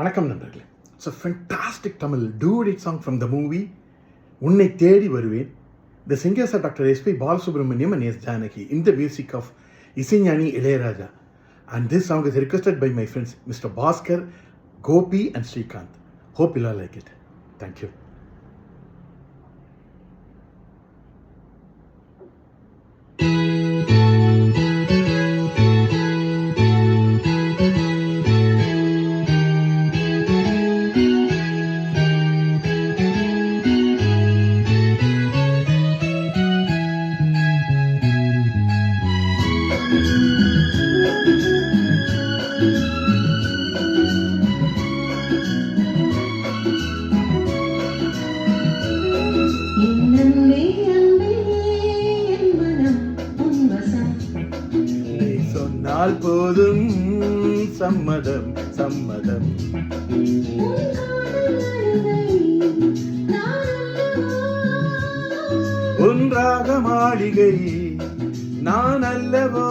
வணக்கம் நண்பர்களே. It's a fantastic Tamil duet song from the movie Unnai Thedi Varuven. The singers are doctor SP Balasubrahmanyam and S Janaki in the music of இசைஞானி Ilaiyaraaja. And this song is requested by my friends Mr. Bhaskar, Gopi and Srikanth. Hope you all like it. Thank you. சொன்னால் போதும் சம்மதம் சம்மதம். ஒன்றாக மாளிகை நான் அல்லவோ,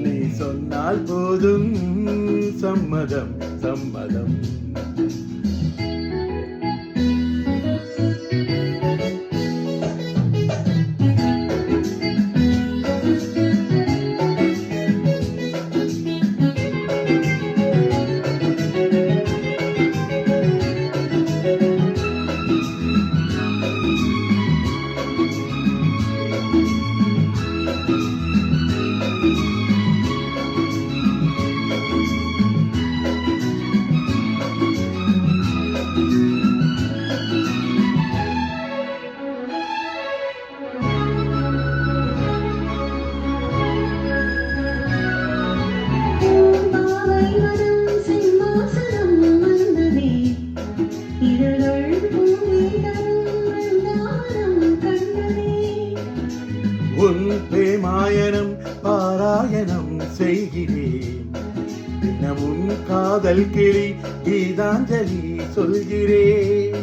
நீ சொன்னால் போதும் சம்மதம் சம்மதம். உன் பேமாயனம் பாராயணம் செய்கிறேன், தினம் உன் காதல் கிளி கீதாஞ்சலி சொல்கிறேன்.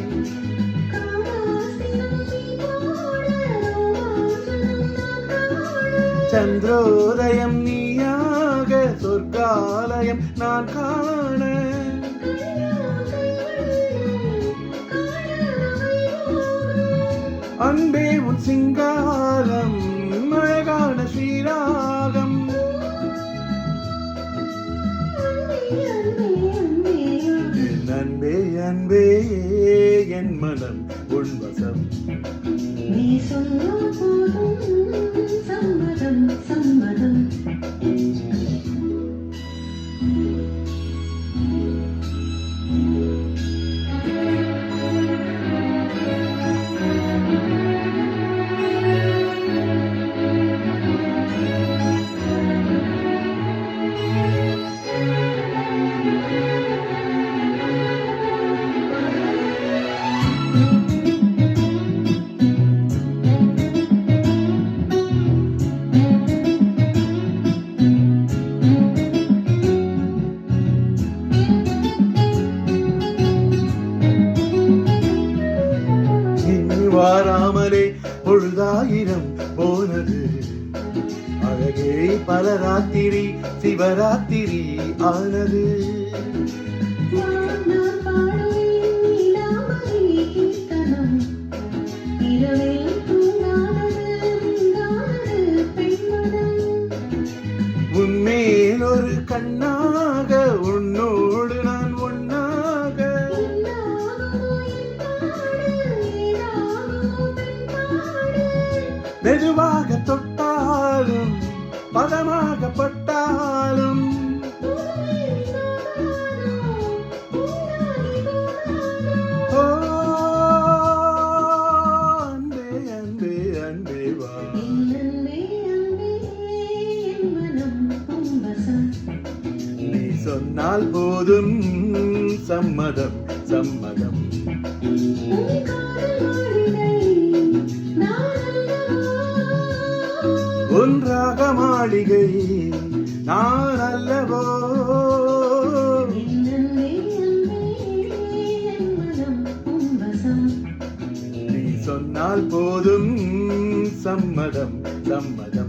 சந்திரோதயம் நீயாக சொர்க்காலயம் நான் காண, அன்பே உன் சிங்காரம் அழகான ஸ்ரீராகம். என் அன்பே அன்பே என் மனம் உன் வசம், நீ சொன்னால் போதும் சம்மதம் சம்மதம். வாராமலே பொழுதாயிரம் போனது, அழகே பல ராத்திரி சிவராத்திரி ஆனது. உன்மேல் ஒரு கண்ணாக உன்னோடு நான் ஒன்னாக, மெதுவாக தொட்டாலும் பதமாக பட்டாலும், ஓ அன்பே அன்பே அன்பே வா, நீ சொன்னால் போதும் சம்மதம் சம்மதம். ஒன்றாக மாளிகை நான் அல்லவோ, நீ சொன்னால் போதும் சம்மதம் சம்மதம்.